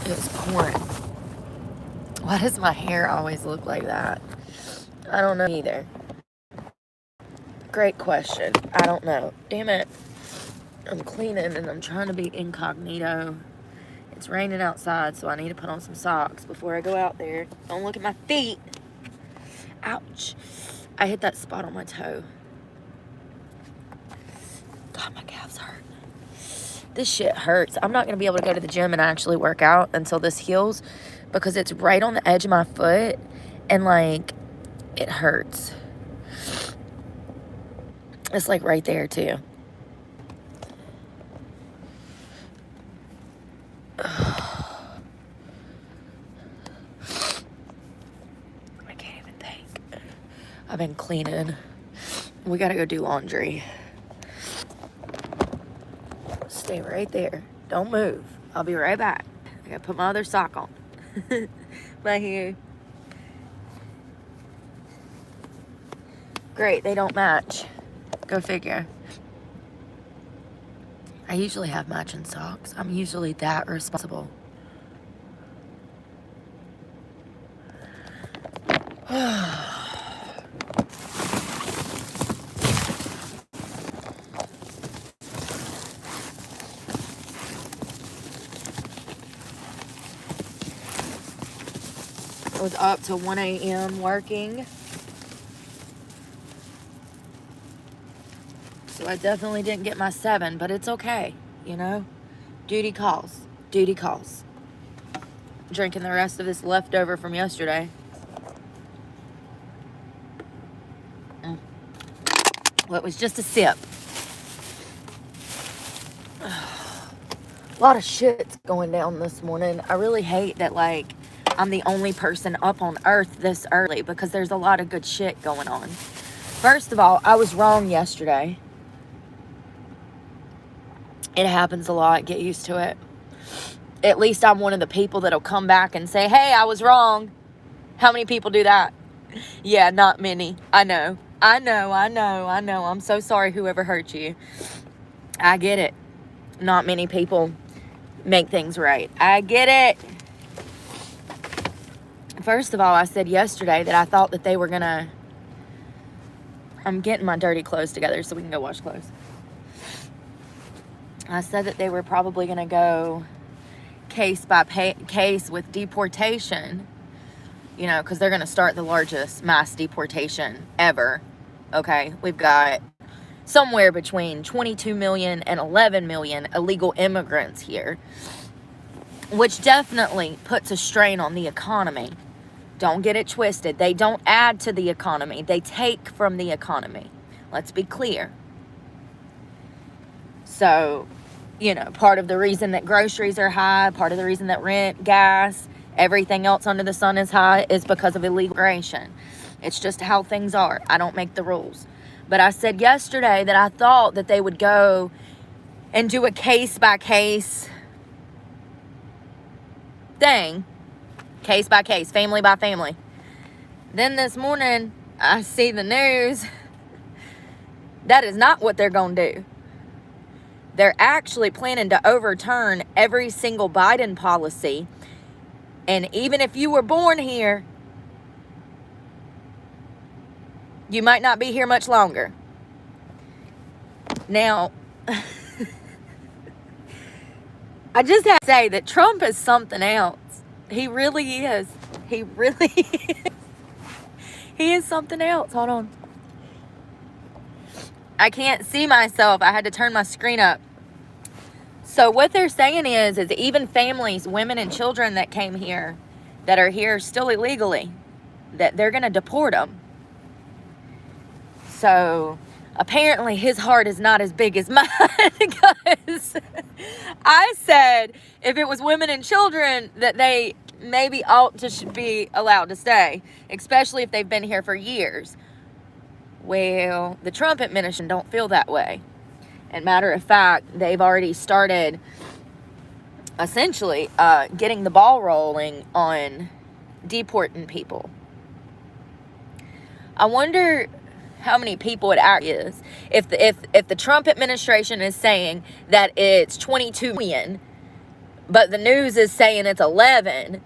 It was pouring. Why does my hair always look like that? I don't know either. Great question. I don't know. Damn it. I'm cleaning and I'm trying to be incognito. It's raining outside, so I need to put on some socks before I go out there. Don't look at my feet. Ouch. I hit that spot on my toe. God, my calves hurt. This shit hurts. I'm not going to be able to go to the gym and actually work out until this heals because it's right on the edge of my foot and, like, it hurts. It's, like, right there, too. I can't even think. I've been cleaning. We got to go do laundry. Stay right there. Don't move. I'll be right back. I gotta put my other sock on. Right here. Great, they don't match. Go figure. I usually have matching socks. I'm usually that responsible. I was up till 1 a.m. working. So I definitely didn't get my 7, but it's okay, you know? Duty calls. Duty calls. Drinking the rest of this leftover from yesterday. Well, it was just a sip. A lot of shit's going down this morning. I really hate that, like, I'm the only person up on Earth this early because there's a lot of good shit going on. First of all, I was wrong yesterday. It happens a lot. Get used to it. At least I'm one of the people that'll come back and say, hey, I was wrong. How many people do that? Yeah, not many. I know. I'm so sorry whoever hurt you. I get it. Not many people make things right. I get it. First of all, I said yesterday that I thought that they were gonna... I'm getting my dirty clothes together so we can go wash clothes. I said that they were probably gonna go case by case with deportation, you know, because they're gonna start the largest mass deportation ever. Okay, we've got somewhere between 22 million and 11 million illegal immigrants here, which definitely puts a strain on the economy. Don't get it twisted. They don't add to the economy. They take from the economy. Let's be clear. So, you know, part of the reason that groceries are high, part of the reason that rent, gas, everything else under the sun is high is because of illegal immigration. It's just how things are. I don't make the rules. But I said yesterday that I thought that they would go and do a case-by-case thing. Case by case, family by family. Then this morning, I see the news. That is not what they're going to do. They're actually planning to overturn every single Biden policy. And even if you were born here, you might not be here much longer. Now, I just have to say that Trump is something else. He really is. He really is. He is something else. Hold on. I can't see myself. I had to turn my screen up. So what they're saying is even families, women and children that came here, that are here still illegally, that they're going to deport them. So apparently his heart is not as big as mine because I said if it was women and children that they maybe ought to be allowed to stay, especially if they've been here for years. Well, the Trump administration don't feel that way. And matter of fact, they've already started essentially getting the ball rolling on deporting people. I wonder how many people it actually is. If the Trump administration is saying that it's 22 million, but the news is saying it's 11.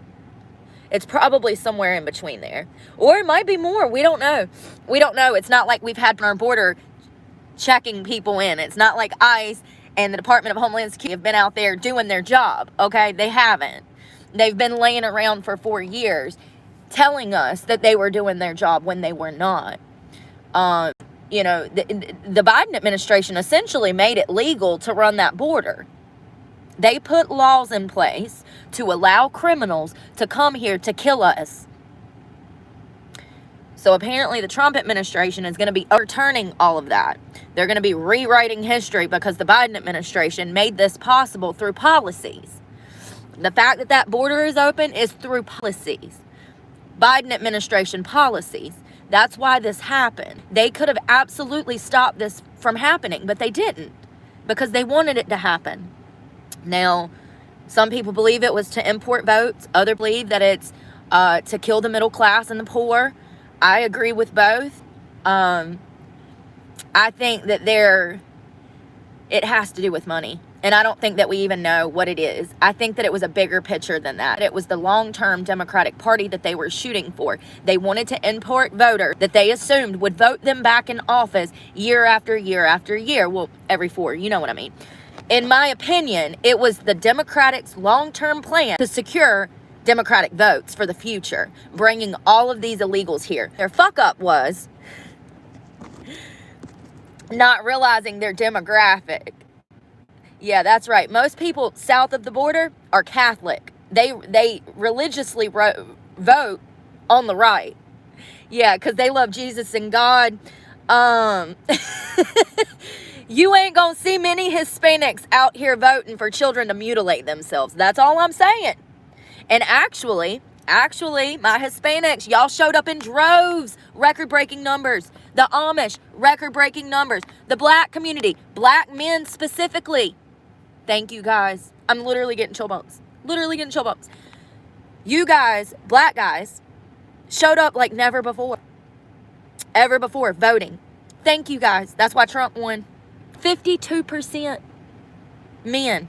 It's probably somewhere in between there. Or it might be more. We don't know. We don't know. It's not like we've had on our border checking people in. It's not like ICE and the Department of Homeland Security have been out there doing their job. Okay? They haven't. They've been laying around for 4 years telling us that they were doing their job when they were not. You know, the Biden administration essentially made it legal to run that border. They put laws in place to allow criminals to come here to kill us. So apparently the Trump administration is going to be overturning all of that. They're going to be rewriting history because the Biden administration made this possible through policies. The fact that that border is open is through policies. Biden administration policies. That's why this happened. They could have absolutely stopped this from happening, but they didn't because they wanted it to happen. Now, some people believe it was to import votes. Others believe that it's to kill the middle class and the poor. I agree with both. I think that it has to do with money. And I don't think that we even know what it is. I think that it was a bigger picture than that. It was the long-term Democratic Party that they were shooting for. They wanted to import voters that they assumed would vote them back in office year after year after year. Well, every 4, you know what I mean. In my opinion, it was the Democrats' long-term plan to secure Democratic votes for the future, bringing all of these illegals here. Their fuck-up was not realizing their demographic. Yeah, that's right. Most people south of the border are Catholic. They religiously vote on the right. Yeah, because they love Jesus and God. You ain't gonna see many Hispanics out here voting for children to mutilate themselves. That's all I'm saying. And actually, my Hispanics, y'all showed up in droves. Record-breaking numbers. The Amish, record-breaking numbers. The black community, black men specifically. Thank you, guys. I'm literally getting chill bumps. Literally getting chill bumps. You guys, black guys, showed up like never before. Ever before, voting. Thank you, guys. That's why Trump won. 52% men.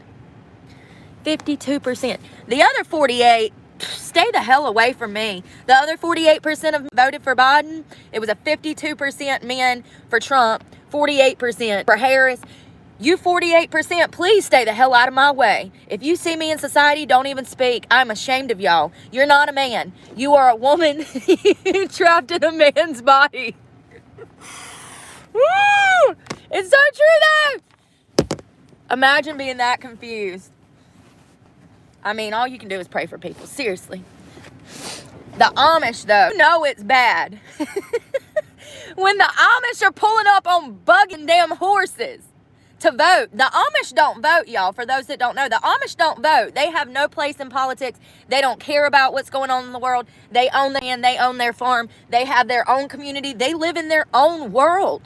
52%. The other 48, stay the hell away from me. The other 48% of voted for Biden. It was a 52% men for Trump, 48% for Harris. You 48%, please stay the hell out of my way. If you see me in society, don't even speak. I'm ashamed of y'all. You're not a man. You are a woman trapped in a man's body. Woo! It's so true though. Imagine being that confused. I mean, all you can do is pray for people. Seriously. The Amish, though, you know it's bad. When the Amish are pulling up on bugging damn horses to vote. The Amish don't vote, y'all. For those that don't know, the Amish don't vote. They have no place in politics. They don't care about what's going on in the world. They own the land. They own their farm. They have their own community. They live in their own world.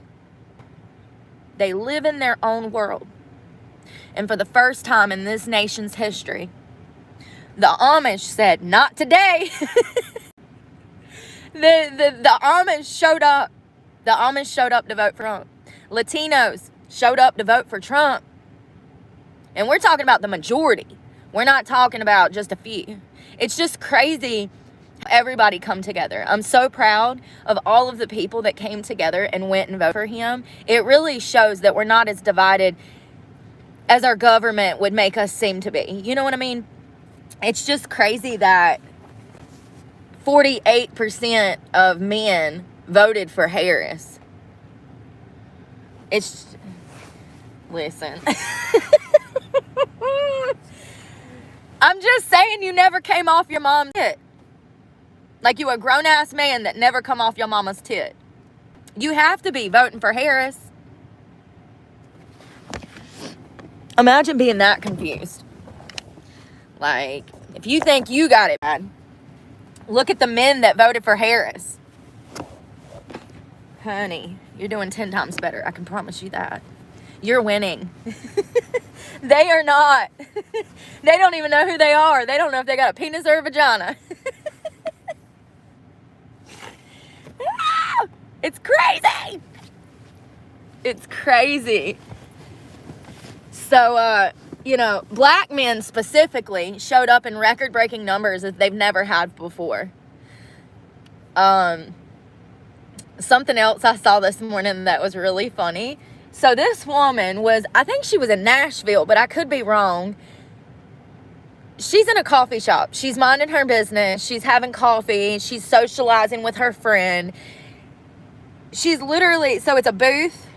They live in their own world. And for the first time in this nation's history, the Amish said, not today. The Amish showed up. The Amish showed up to vote for Trump. Latinos showed up to vote for Trump. And we're talking about the majority. We're not talking about just a few. It's just crazy. Everybody come together. I'm so proud of all of the people that came together and went and voted for him. It really shows that we're not as divided as our government would make us seem to be. You know what I mean? It's just crazy that 48% of men voted for Harris. It's, listen. I'm just saying, you never came off your mom's tit. Like you a grown-ass man that never come off your mama's tit. You have to be voting for Harris. Imagine being that confused. Like, if you think you got it bad, look at the men that voted for Harris. Honey, you're doing 10 times better. I can promise you that. You're winning. They are not. They don't even know who they are. They don't know if they got a penis or a vagina. It's crazy. It's crazy. So, you know, black men specifically showed up in record-breaking numbers that they've never had before. Something else I saw this morning that was really funny. So this woman was, I think she was in Nashville, but I could be wrong. She's in a coffee shop. She's minding her business. She's having coffee. She's socializing with her friend. She's literally, so it's a booth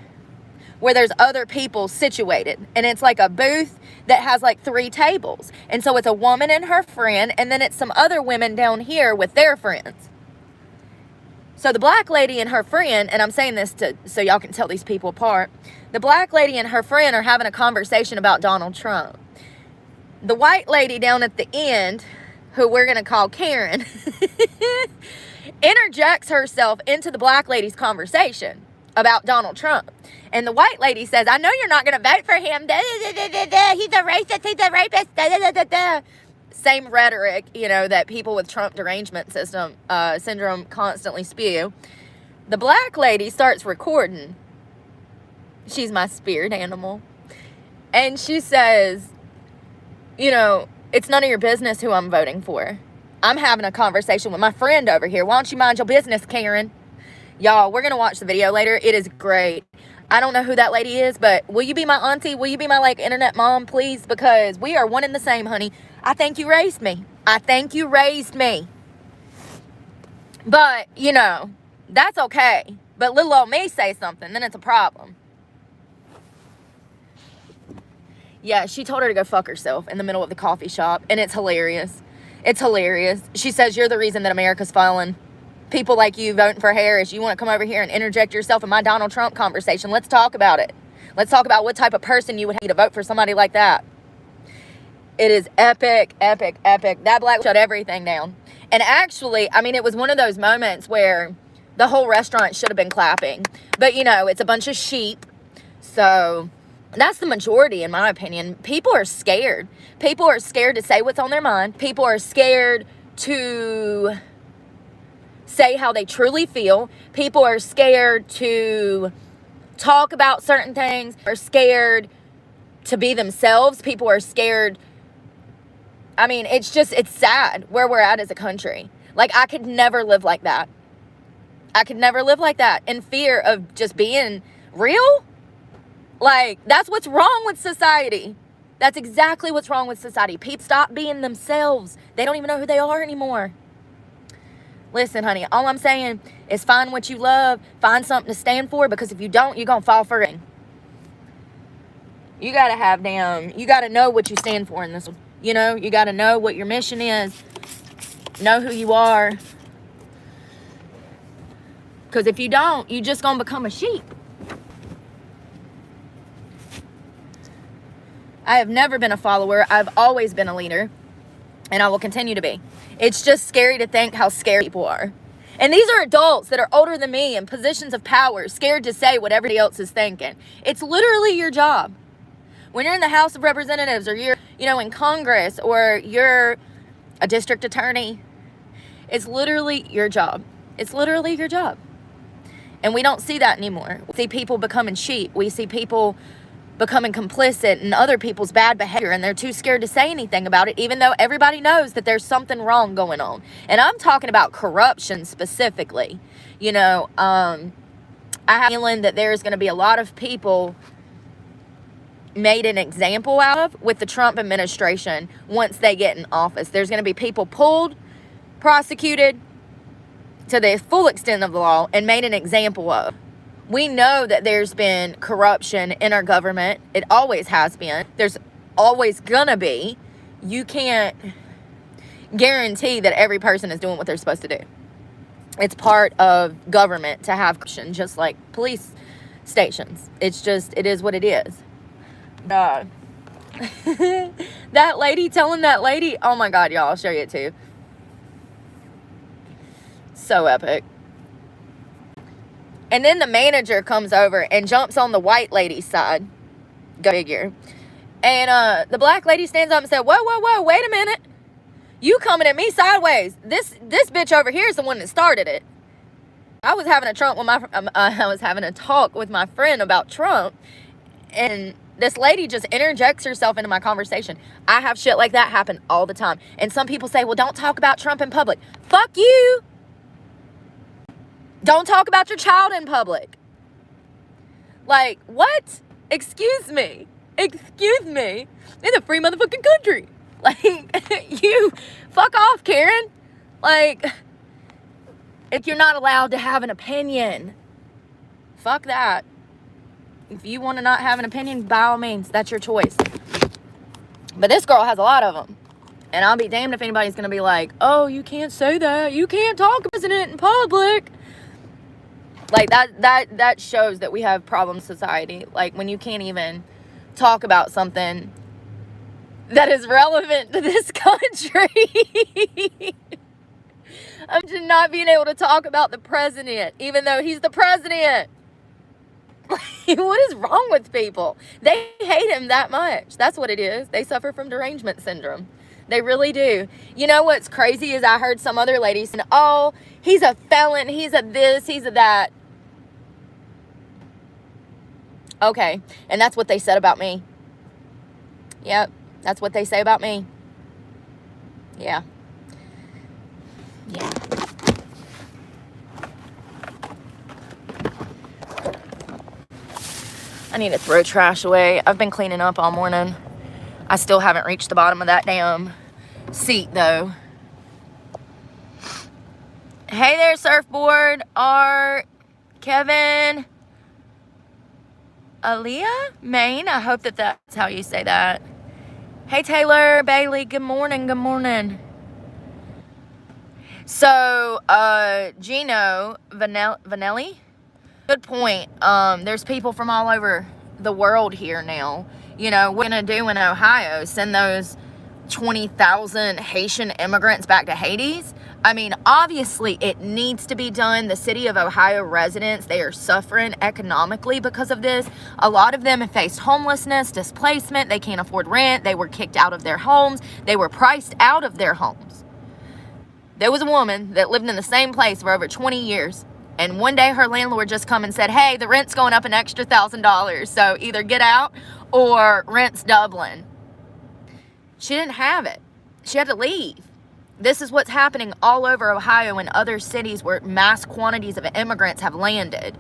where there's other people situated. And it's like a booth that has like 3 tables. And so it's a woman and her friend, and then it's some other women down here with their friends. So the black lady and her friend, and I'm saying this so y'all can tell these people apart. The black lady and her friend are having a conversation about Donald Trump. The white lady down at the end, who we're going to call Karen, interjects herself into the black lady's conversation about Donald Trump. And the white lady says, I know you're not going to vote for him. He's a racist. He's a rapist. Same rhetoric, you know, that people with Trump derangement syndrome constantly spew. The black lady starts recording. She's my spirit animal. And she says, you know, it's none of your business who I'm voting for. I'm having a conversation with my friend over here. Why don't you mind your business, Karen? Y'all, we're going to watch the video later. It is great. I don't know who that lady is, but will you be my auntie? Will you be my, like, internet mom, please? Because we are one and the same, honey. I think you raised me. I think you raised me. But, you know, that's okay. But little old me say something, then it's a problem. Yeah, she told her to go fuck herself in the middle of the coffee shop, and it's hilarious. It's hilarious. She says, you're the reason that America's fallen. People like you voting for Harris, you want to come over here and interject yourself in my Donald Trump conversation. Let's talk about it. Let's talk about what type of person you would be to vote for somebody like that. It is epic, epic, epic. That black shut everything down. And actually, I mean, it was one of those moments where the whole restaurant should have been clapping. But, you know, it's a bunch of sheep. So that's the majority, in my opinion. People are scared. People are scared to say what's on their mind. People are scared to say how they truly feel. People are scared to talk about certain things. Are scared to be themselves. People are scared. I mean, it's sad where we're at as a country. Like, I could never live like that. I could never live like that in fear of just being real. Like, that's what's wrong with society. That's exactly what's wrong with society. People stop being themselves. They don't even know who they are anymore. Listen, honey, all I'm saying is find what you love. Find something to stand for, because if you don't, you're going to fall for it. You got to you got to know what you stand for in this one. You know, you got to know what your mission is. Know who you are. Because if you don't, you're just going to become a sheep. I have never been a follower. I've always been a leader. And I will continue to be. It's just scary to think how scared people are. And these are adults that are older than me in positions of power, scared to say what everybody else is thinking. It's literally your job. When you're in the House of Representatives, or you're, you know, in Congress, or you're a district attorney, it's literally your job. It's literally your job. And we don't see that anymore. We see people becoming sheep. We see people becoming complicit in other people's bad behavior, and they're too scared to say anything about it, even though everybody knows that there's something wrong going on. And I'm talking about corruption specifically. You know, I have a feeling that there's going to be a lot of people made an example out of with the Trump administration once they get in office. There's going to be people pulled, prosecuted to the full extent of the law, and made an example of. We know that there's been corruption in our government. It always has been. There's always gonna be. You can't guarantee that every person is doing what they're supposed to do. It's part of government to have corruption, just like police stations. It is what it is. That lady telling that lady, oh my God, y'all, I'll show you it too. So epic. And then the manager comes over and jumps on the white lady's side. Go figure. And the black lady stands up and said, whoa, whoa, whoa, wait a minute. You coming at me sideways. This bitch over here is the one that started it. I was having a talk with my friend about Trump. And This lady just interjects herself into my conversation. I have shit like that happen all the time. And some people say, well, don't talk about Trump in public. Fuck you. Don't talk about your child in public. Like, what? Excuse me. Excuse me. In a free motherfucking country. Like, you fuck off, Karen. Like, if you're not allowed to have an opinion, fuck that. If you want to not have an opinion, by all means, that's your choice. But this girl has a lot of them. And I'll be damned if anybody's going to be like, oh, you can't say that. You can't talk about it in public. Like, that shows that we have problem society. Like, when you can't even talk about something that is relevant to this country. I'm just not being able to talk about the president, even though he's the president. What is wrong with people? They hate him that much. That's what it is. They suffer from derangement syndrome. They really do. You know what's crazy is I heard some other ladies saying, oh, he's a felon, he's a this, he's a that. Okay, and that's what they said about me. Yep, that's what they say about me. Yeah. Yeah. I need to throw trash away. I've been cleaning up all morning. I still haven't reached the bottom of that damn seat, though. Hey there, surfboard. Art, Kevin, Aaliyah, Maine. I hope that that's how you say that. Hey, Taylor, Bailey. Good morning. Good morning. So, Gino Vanelli. Good point. There's people from all over the world here now. You know, what we're going to do in Ohio, send those 20,000 Haitian immigrants back to Hades? I mean, obviously it needs to be done. The city of Ohio residents, they are suffering economically because of this. A lot of them have faced homelessness, displacement. They can't afford rent. They were kicked out of their homes. They were priced out of their homes. There was a woman that lived in the same place for over 20 years. And one day her landlord just come and said, hey, the rent's going up an extra $1,000. So either get out or rent's doubling. She didn't have it. She had to leave. This is what's happening all over Ohio and other cities where mass quantities of immigrants have landed.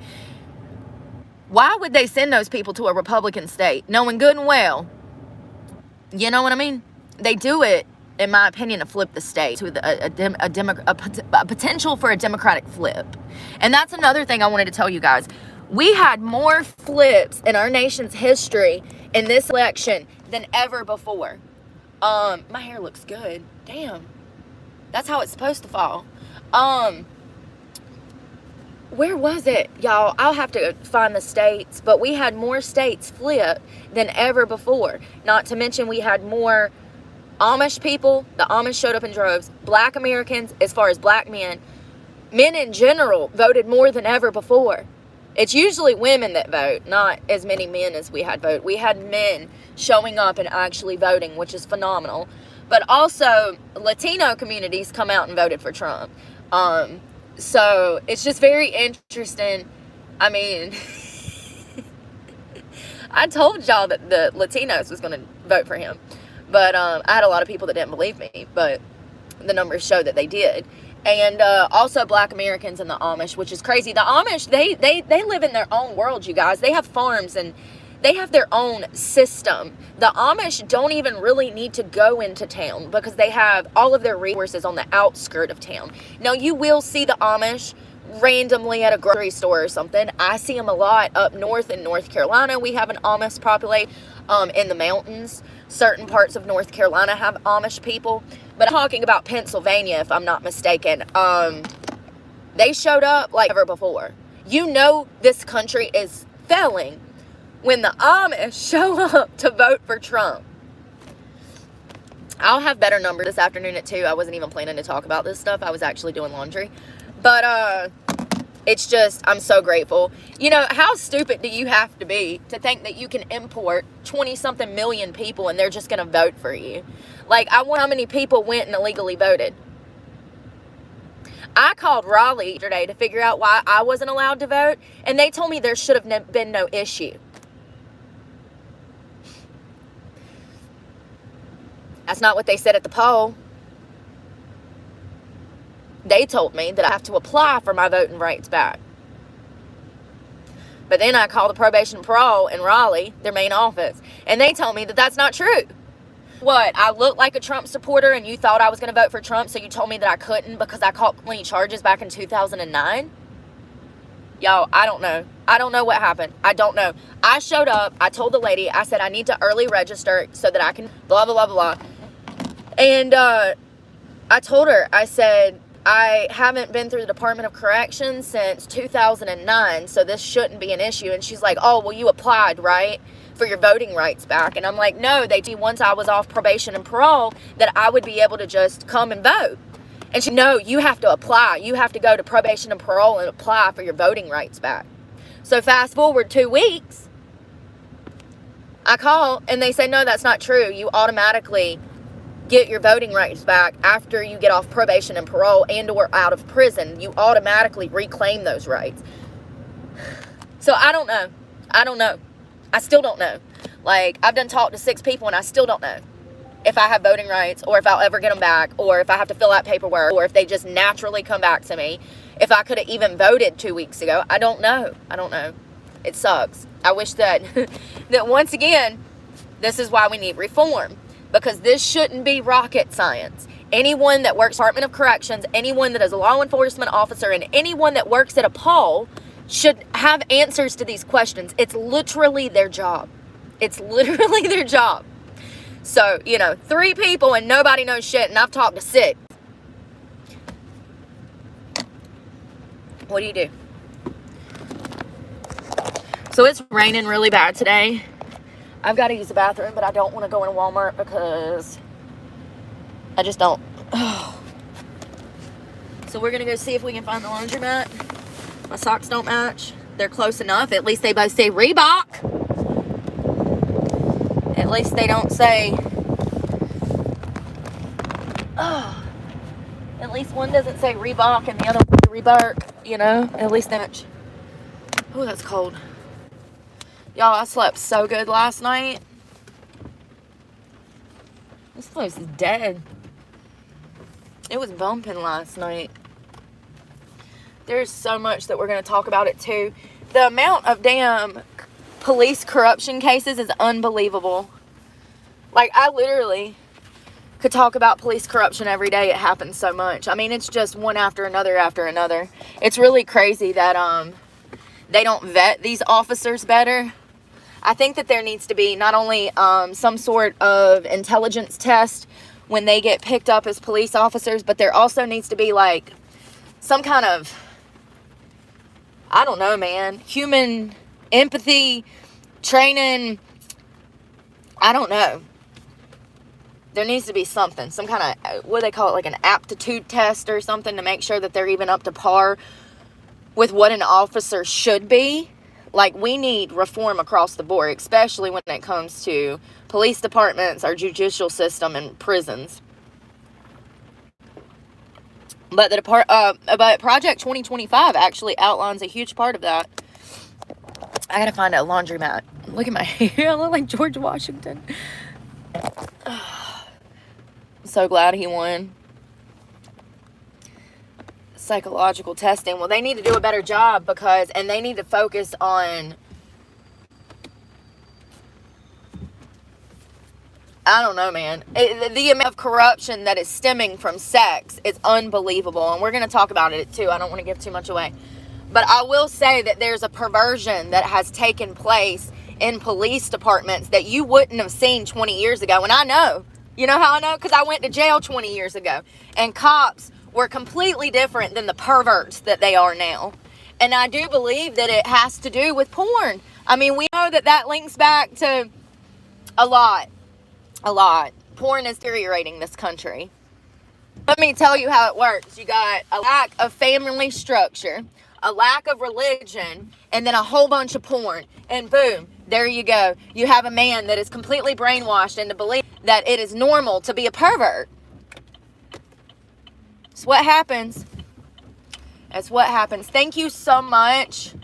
Why would they send those people to a Republican state, knowing good and well? You know what I mean? They do it, in my opinion, to flip the state to a potential for a Democratic flip. And that's another thing I wanted to tell you guys. We had more flips in our nation's history in this election than ever before. My hair looks good. Damn. That's how it's supposed to fall. Where was it? Y'all, I'll have to find the states, but we had more states flip than ever before. Not to mention we had more Amish people. The Amish showed up in droves. Black Americans, as far as black men in general, voted more than ever before. It's usually women that vote, not as many men as we had vote. We had men showing up and actually voting, which is phenomenal. But also, Latino communities come out and voted for Trump. So it's just very interesting. I mean, I told y'all that the Latinos was going to vote for him. But I had a lot of people that didn't believe me. But the numbers show that they did. And also black Americans and the Amish, which is crazy. The Amish, they live in their own world, you guys. They have farms and they have their own system. The Amish don't even really need to go into town because they have all of their resources on the outskirt of town. Now, you will see the Amish randomly at a grocery store or something. I see them a lot up north in North Carolina. We have an Amish population in the mountains. Certain parts of North Carolina have Amish people. But I'm talking about Pennsylvania, if I'm not mistaken. They showed up like ever before. You know this country is failing when the Amish show up to vote for Trump. I'll have better numbers this afternoon at 2. I wasn't even planning to talk about this stuff. I was actually doing laundry. But it's just, I'm so grateful. You know, how stupid do you have to be to think that you can import 20-something million people and they're just going to vote for you? Like, I wonder how many people went and illegally voted. I called Raleigh yesterday to figure out why I wasn't allowed to vote, and they told me there should have been no issue. That's not what they said at the poll. They told me that I have to apply for my voting rights back. But then I called the probation and parole in Raleigh, their main office, and they told me that that's not true. What, I look like a Trump supporter and you thought I was going to vote for Trump, so you told me that I couldn't because I caught plenty charges back in 2009? Y'all, I don't know. I don't know what happened. I don't know. I showed up. I told the lady, I said, I need to early register so that I can blah, blah, blah, blah. And I told her, I said, I haven't been through the Department of Corrections since 2009, so this shouldn't be an issue. And she's like, oh, well, you applied, right, for your voting rights back? And I'm like, no, they do. Once I was off probation and parole, that I would be able to just come and vote. And she, no, you have to apply. You have to go to probation and parole and apply for your voting rights back. So fast forward 2 weeks, I call and they say, no, that's not true. You automatically get your voting rights back after you get off probation and parole and or out of prison. You automatically reclaim those rights. So I don't know. I don't know. I still don't know. Like, I've done talked to 6 people and I still don't know if I have voting rights or if I'll ever get them back or if I have to fill out paperwork or if they just naturally come back to me. If I could have even voted 2 weeks ago. I don't know. I don't know. It sucks. I wish that, that once again, this is why we need reform. Because this shouldn't be rocket science. Anyone that works Department of Corrections, anyone that is a law enforcement officer, and anyone that works at a poll should have answers to these questions. It's literally their job. It's literally their job. So, 3 people and nobody knows shit, and I've talked to 6. What do you do? So it's raining really bad today. I've got to use the bathroom, but I don't want to go in Walmart because I just don't. Oh. So we're going to go see if we can find the laundromat. My socks don't match. They're close enough. At least they both say Reebok. At least they don't say... Oh. At least one doesn't say Reebok and the other one Reebok. At least they match. Oh, that's cold. Y'all, I slept so good last night. This place is dead. It was bumping last night. There's so much that we're going to talk about it too. The amount of damn police corruption cases is unbelievable. Like, I literally could talk about police corruption every day. It happens so much. I mean, it's just one after another after another. It's really crazy that they don't vet these officers better. I think that there needs to be not only some sort of intelligence test when they get picked up as police officers, but there also needs to be like some kind of, I don't know, man, human empathy training. I don't know. There needs to be something, some kind of, what do they call it, like an aptitude test or something to make sure that they're even up to par with what an officer should be. Like, we need reform across the board, especially when it comes to police departments, our judicial system, and prisons. But but Project 2025 actually outlines a huge part of that. I gotta find a laundromat. Look at my hair. I look like George Washington. I'm so glad he won. Psychological testing. Well, they need to do a better job and they need to focus on, I don't know, man. The amount of corruption that is stemming from sex is unbelievable. And we're going to talk about it too. I don't want to give too much away. But I will say that there's a perversion that has taken place in police departments that you wouldn't have seen 20 years ago. And I know. You know how I know? Because I went to jail 20 years ago. And cops were completely different than the perverts that they are now. And I do believe that it has to do with porn. I mean, we know that links back to a lot. Porn is deteriorating this country. Let me tell you how it works. You got a lack of family structure, a lack of religion, and then a whole bunch of porn. And boom, there you go. You have a man that is completely brainwashed into believing that it is normal to be a pervert. That's what happens. That's what happens. Thank you so much.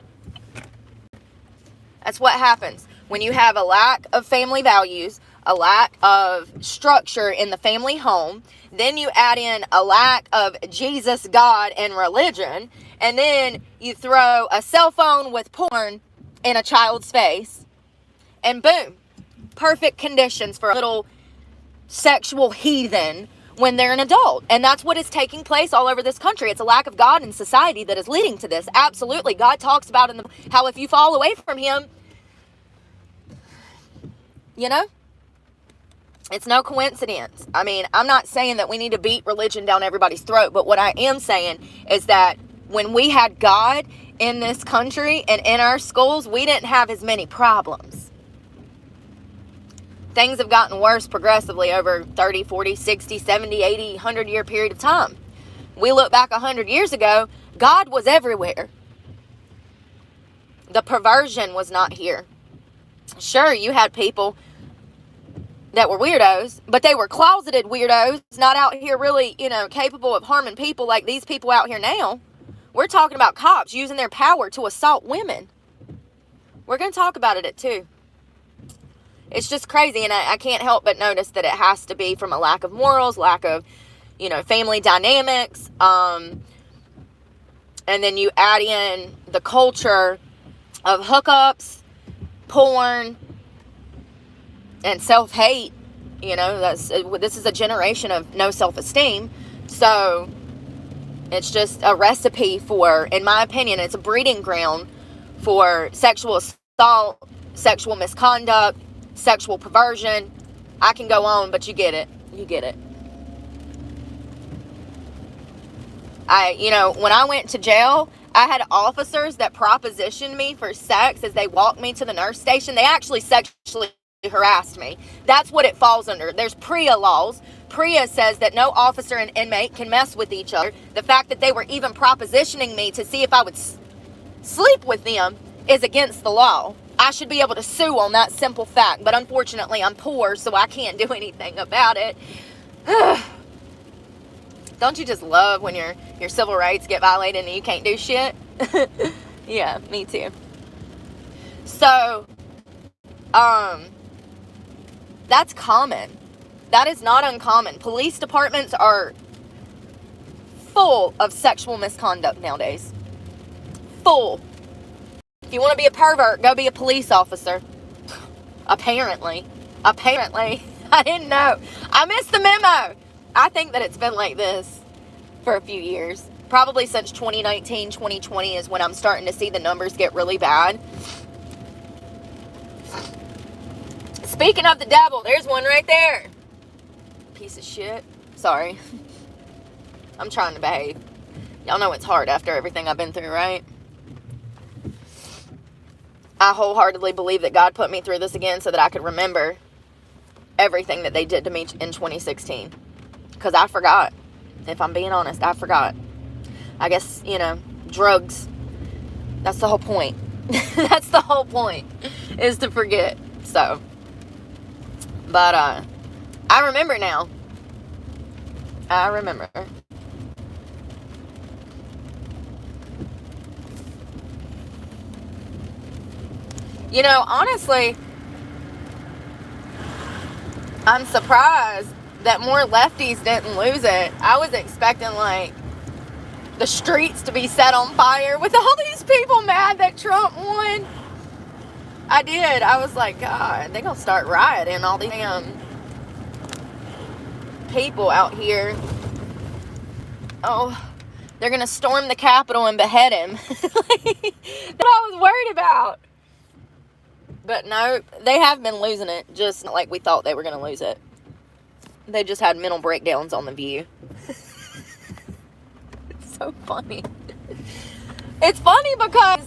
That's what happens when you have a lack of family values, a lack of structure in the family home. Then you add in a lack of Jesus, God, and religion. And then you throw a cell phone with porn in a child's face. And boom, perfect conditions for a little sexual heathen when they're an adult. And that's what is taking place all over this country. It's a lack of God in society that is leading to this. Absolutely. God talks about how if you fall away from him, you know, it's no coincidence. I mean, I'm not saying that we need to beat religion down everybody's throat, but what I am saying is that when we had God in this country and in our schools, we didn't have as many problems. Things have gotten worse progressively over 30, 40, 60, 70, 80, 100-year period of time. We look back 100 years ago, God was everywhere. The perversion was not here. Sure, you had people that were weirdos, but they were closeted weirdos, not out here really, capable of harming people like these people out here now. We're talking about cops using their power to assault women. We're going to talk about it too. It's just crazy, and I can't help but notice that it has to be from a lack of morals, lack of, family dynamics, and then you add in the culture of hookups, porn, and self-hate. This is a generation of no self-esteem, so it's just a recipe for, in my opinion, it's a breeding ground for sexual assault, sexual misconduct, sexual perversion. I can go on, but you get it. You get it. When I went to jail, I had officers that propositioned me for sex as they walked me to the nurse station. They actually sexually harassed me. That's what it falls under. There's PREA laws. PREA says that no officer and inmate can mess with each other. The fact that they were even propositioning me to see if I would sleep with them is against the law. I should be able to sue on that simple fact, but unfortunately I'm poor, so I can't do anything about it. Don't you just love when your civil rights get violated and you can't do shit? Yeah, me too. So, that's common. That is not uncommon. Police departments are full of sexual misconduct nowadays. Full. If you want to be a pervert, go be a police officer. Apparently. I didn't know. I missed the memo. I think that it's been like this for a few years. Probably since 2019, 2020 is when I'm starting to see the numbers get really bad. Speaking of the devil, there's one right there. Piece of shit. Sorry. I'm trying to behave. Y'all know it's hard after everything I've been through, right? I wholeheartedly believe that God put me through this again so that I could remember everything that they did to me in 2016. Because I forgot. If I'm being honest, I forgot. I guess, drugs. That's the whole point. That's the whole point, is to forget. So, but I remember now. I remember. Honestly, I'm surprised that more lefties didn't lose it. I was expecting, the streets to be set on fire with all these people mad that Trump won. I did. I was like, God, they're going to start rioting. All these damn people out here. Oh, they're going to storm the Capitol and behead him. That's what I was worried about. But no, they have been losing it, just like we thought they were going to lose it. They just had mental breakdowns on the View. It's so funny. It's funny because,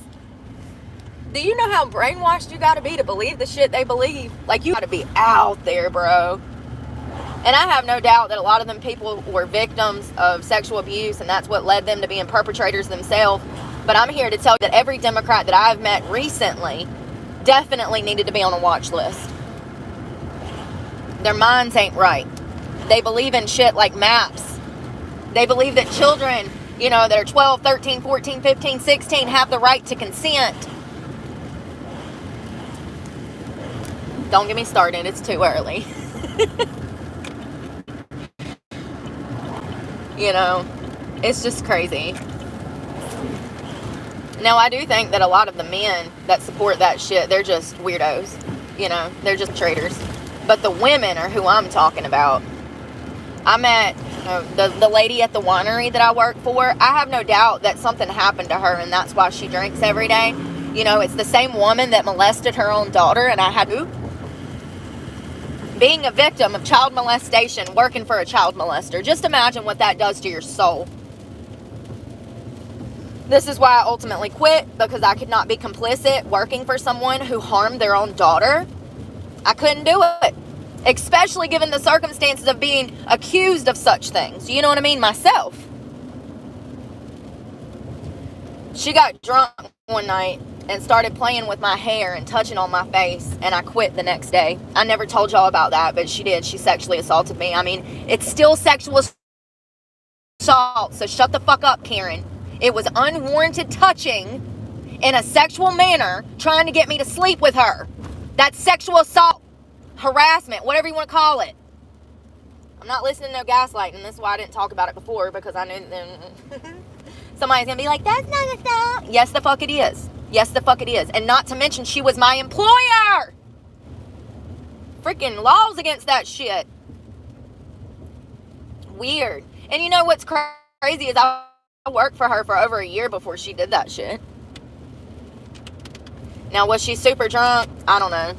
do you know how brainwashed you got to be to believe the shit they believe? You got to be out there, bro. And I have no doubt that a lot of them people were victims of sexual abuse, and that's what led them to being perpetrators themselves. But I'm here to tell you that every Democrat that I've met recently definitely needed to be on a watch list. Their minds ain't right. They believe in shit like maps. They believe that children, that are 12, 13, 14, 15, 16 have the right to consent. Don't get me started. It's too early. You know, it's just crazy. Now, I do think that a lot of the men that support that shit, they're just weirdos. You know, they're just traitors. But the women are who I'm talking about. I met the lady at the winery that I work for. I have no doubt that something happened to her, and that's why she drinks every day. You know, it's the same woman that molested her own daughter, and I had being a victim of child molestation, working for a child molester. Just imagine what that does to your soul. This is why I ultimately quit, because I could not be complicit working for someone who harmed their own daughter. I couldn't do it. Especially given the circumstances of being accused of such things. You know what I mean? Myself. She got drunk one night and started playing with my hair and touching on my face, and I quit the next day. I never told y'all about that, but she did. She sexually assaulted me. I mean, it's still sexual assault, so shut the fuck up, Karen. It was unwarranted touching in a sexual manner, trying to get me to sleep with her. That's sexual assault, harassment, whatever you want to call it. I'm not listening to no gaslighting. That's why I didn't talk about it before, because I knew somebody's gonna be like, that's not a stop. Yes, the fuck it is. Yes, the fuck it is. And not to mention, she was my employer. Freaking laws against that shit. Weird. And you know what's crazy is I worked for her for over a year before she did that shit. Now, was she super drunk? I don't know.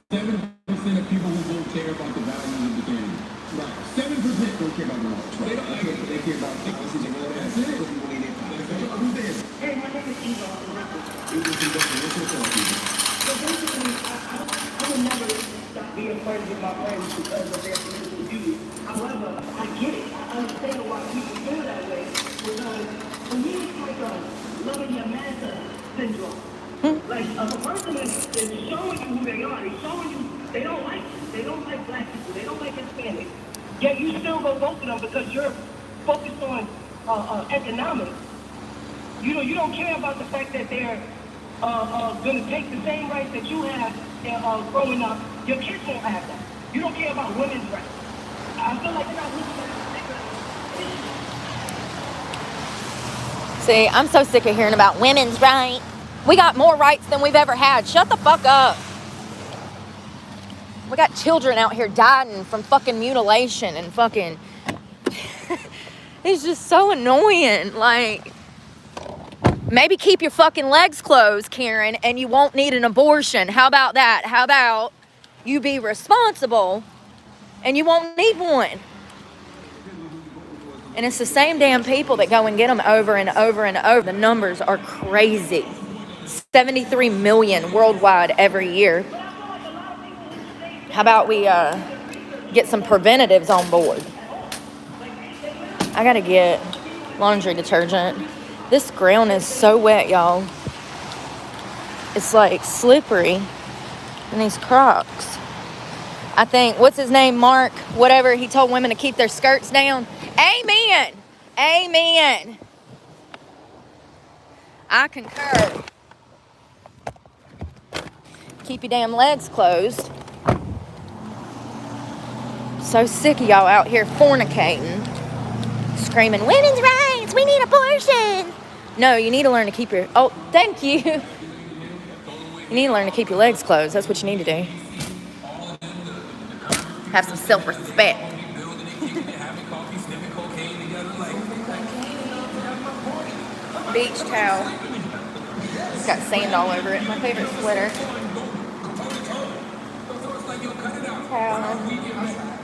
7% of people who don't care about the values of the game. Right. 7% don't care about the laws. Right. They care about policies and all that. That's it. Who's there? Hey, my name is Eva. So basically, I would never stop being friends with my friends because of their political views. However, I get it. I understand why people feel that way. Because for me, it's like a loving your master syndrome. Like a person is showing you who they are. They're showing you they don't like you. They don't like black people. They don't like Hispanics. Yet you still go vote for them because you're focused on economics. You know, you don't care about the fact that they're going to take the same rights that you have growing up. Your kids won't have that. You don't care about women's rights. I feel like you're not looking at See, I'm so sick of hearing about women's rights. We got more rights than we've ever had. Shut the fuck up. We got children out here dying from fucking mutilation and fucking... It's just so annoying. Like, maybe keep your fucking legs closed, Karen, and you won't need an abortion. How about that? How about you be responsible and you won't need one? And it's the same damn people that go and get them over and over and over. The numbers are crazy. 73 million worldwide every year. How about we get some preventatives on board? I gotta get laundry detergent. This ground is so wet, y'all. It's like slippery in these Crocs. I think, what's his name, Mark, whatever, he told women to keep their skirts down. Amen. Amen. I concur. Keep your damn legs closed. So sick of y'all out here fornicating, screaming, women's rights, we need abortion. No, you need to learn to keep your, oh, thank you. You need to learn to keep your legs closed. That's what you need to do. Have some self-respect. Beach towel. It's got sand all over it. My favorite sweater. Towel.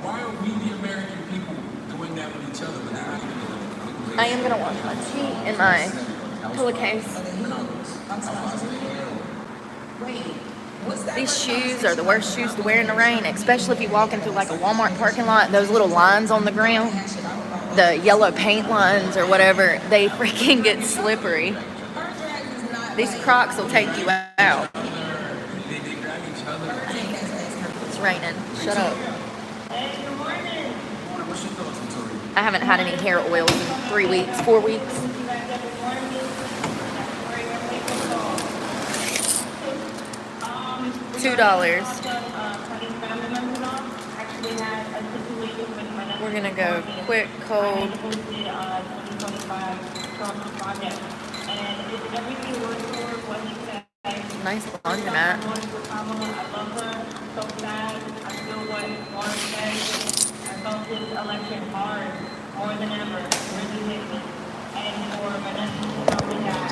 Why are we the American people doing that with each other? I am gonna wash my feet in my pillowcase. These shoes are the worst shoes to wear in the rain, especially if you're walking through like a Walmart parking lot. Those little lines on the ground, the yellow paint lines or whatever, they freaking get slippery. These Crocs will take you out. It's raining. Shut up. I haven't had any hair oils in 3 weeks, 4 weeks. $2. We're gonna go quick, cold. Nice laundromat. More than ever, really lately. And for Vanessa to tell me that,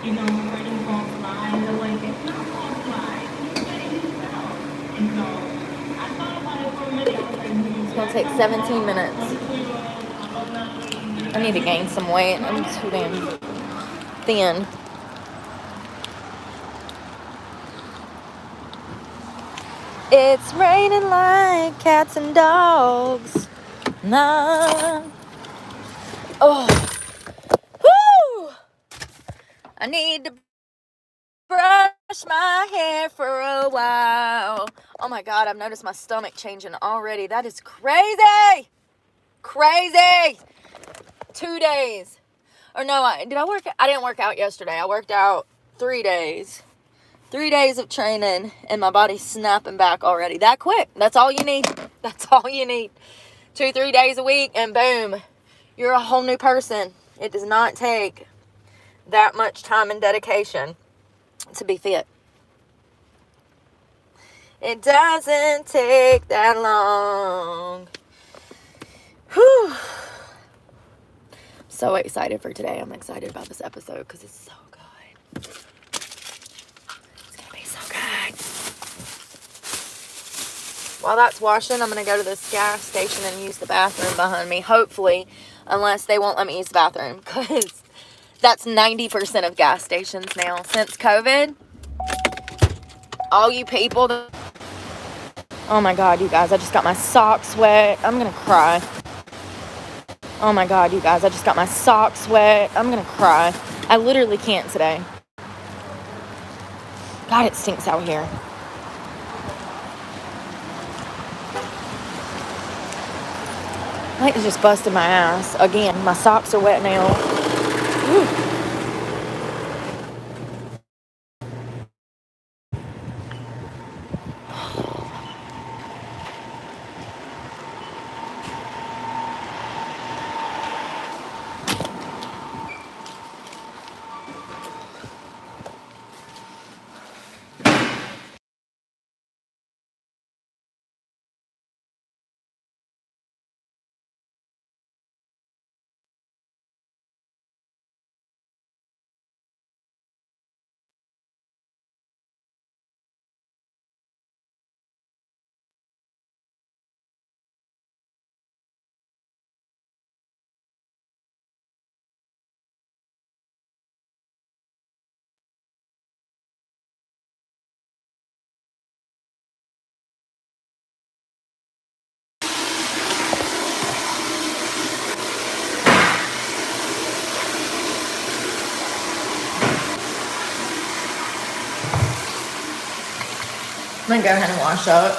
you know, writing won't fly, and they're like, it's not gonna fly. You're letting it down. And so, I thought about it for a minute. I was like, it's gonna take 17 minutes. I need to gain some weight. I'm too damn thin. It's raining like cats and dogs. Nah. Oh. Woo! I need to brush my hair for a while. Oh my God, I've noticed my stomach changing already. That is crazy. Crazy. 2 days. Or no, I didn't work out yesterday. I worked out 3 days. 3 days of training and my body's snapping back already. That quick. That's all you need. That's all you need. 2-3 days a week and boom, you're a whole new person. It does not take that much time and dedication to be fit. It doesn't take that long. Whew. So excited for today. I'm excited about this episode because it's so good. It's gonna be so good. While that's washing, I'm going to go to this gas station and use the bathroom behind me. Hopefully, unless they won't let me use the bathroom. Because that's 90% of gas stations now. Since COVID, all you people... Oh my God, you guys. I just got my socks wet. I'm going to cry. Oh my God, you guys. I just got my socks wet. I'm going to cry. I literally can't today. God, it stinks out here. Light just busted my ass. Again, my socks are wet now. Whew. I'm going to go ahead and wash up.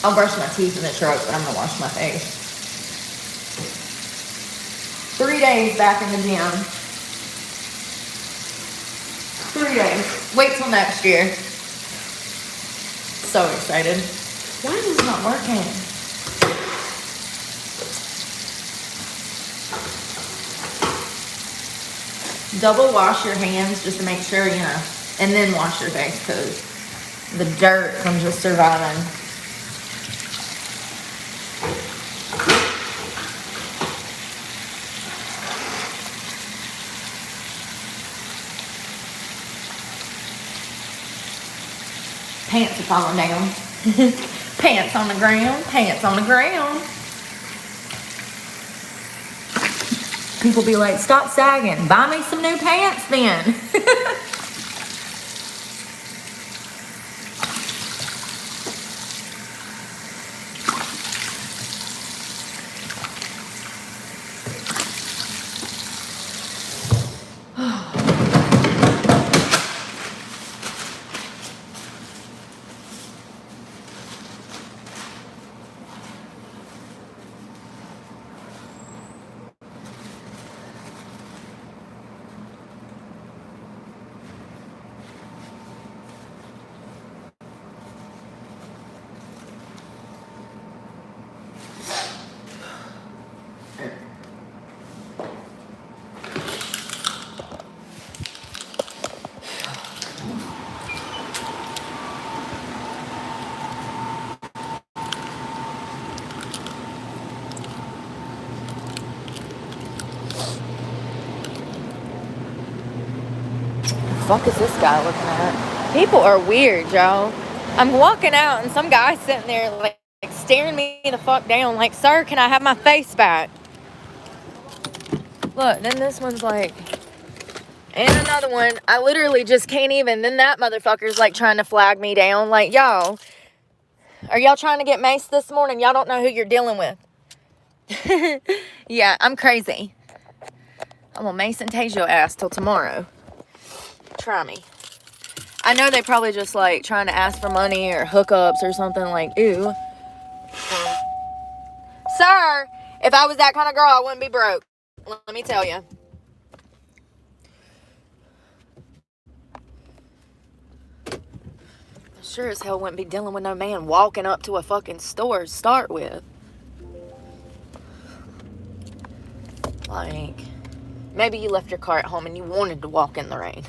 I'll brush my teeth in the truck, but I'm going to wash my face. 3 days back in the gym. 3 days. Wait till next year. So excited. Why is this not working? Double wash your hands just to make sure, you know, and then wash your face because the dirt from just surviving. Pants are falling down. Pants on the ground. Pants on the ground. People be like, stop sagging. Buy me some new pants then. Fuck is this guy looking at? People are weird, y'all. I'm walking out and some guy's sitting there like staring me the fuck down like, sir, can I have my face back? Look, then this one's like, and another one. I literally just can't even. Then that motherfucker's like trying to flag me down. Like, y'all, are y'all trying to get maced this morning? Y'all don't know who you're dealing with. Yeah, I'm crazy. I'm gonna mace and tase your ass till tomorrow. Try me. I know they probably just like trying to ask for money or hookups or something like, ew. Sir, if I was that kind of girl, I wouldn't be broke. Let me tell you. Sure as hell wouldn't be dealing with no man walking up to a fucking store to start with. Like, maybe you left your car at home and you wanted to walk in the rain.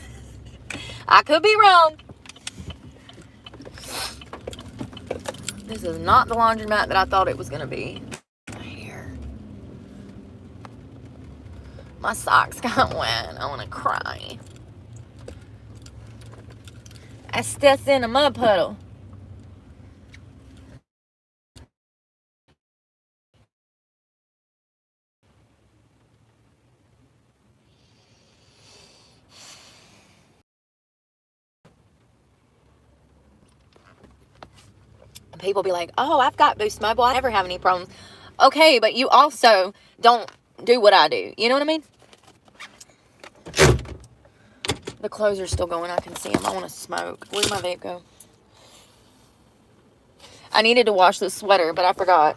I could be wrong. This is not the laundromat that I thought it was going to be. Here. My socks got wet. I want to cry. I stepped in a mud puddle. People be like, oh, I've got Boost Mobile. I never have any problems. Okay, but you also don't do what I do. You know what I mean? The clothes are still going. I can see them. I want to smoke. Where'd my vape go? I needed to wash this sweater, but I forgot.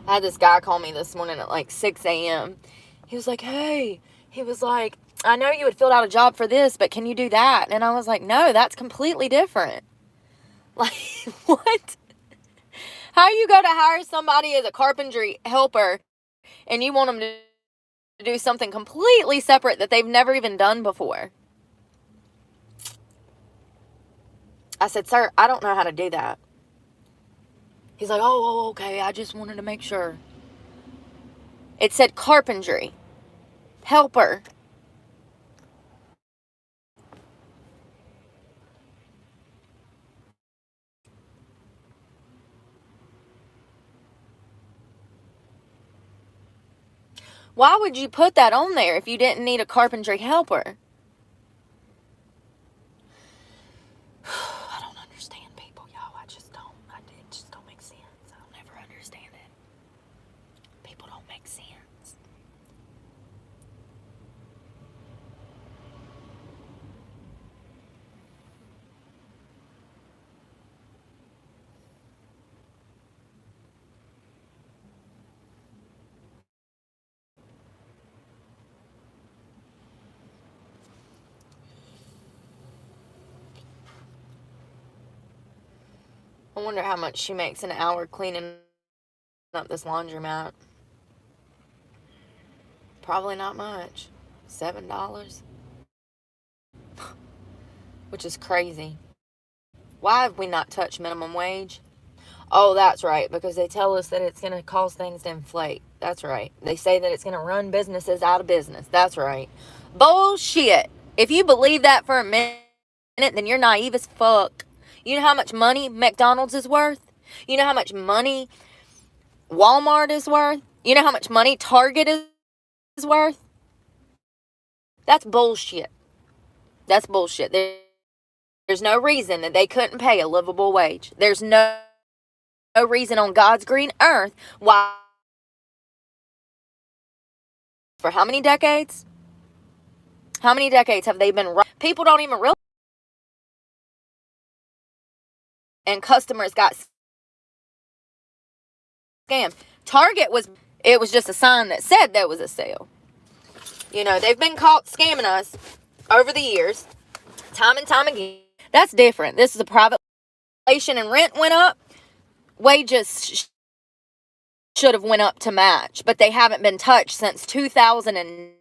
I had this guy call me this morning at like 6 a.m. He was like, hey. He was like, I know you had filled out a job for this, but can you do that? And I was like, no, that's completely different. Like, what? How you go to hire somebody as a carpentry helper and you want them to do something completely separate that they've never even done before? I said, sir, I don't know how to do that. He's like, oh, okay, I just wanted to make sure. It said carpentry helper. Why would you put that on there if you didn't need a carpentry helper? I don't understand people, y'all. I just don't. It just don't make sense. I'll never understand it. People don't make sense. I wonder how much she makes an hour cleaning up this laundromat. Probably not much. $7. Which is crazy. Why have we not touched minimum wage? Oh, that's right, because they tell us that it's going to cause things to inflate. That's right. They say that it's going to run businesses out of business. That's right. Bullshit. If you believe that for a minute, then you're naive as fuck. You know how much money McDonald's is worth? You know how much money Walmart is worth? You know how much money Target is worth? That's bullshit. That's bullshit. There's no reason that they couldn't pay a livable wage. There's no reason on God's green earth why. For how many decades? How many decades have they been? People don't even realize. And customers got scammed. Target it was just a sign that said there was a sale. You know, they've been caught scamming us over the years, time and time again. That's different. This is a private inflation and rent went up. Wages should have went up to match, but they haven't been touched since 2009.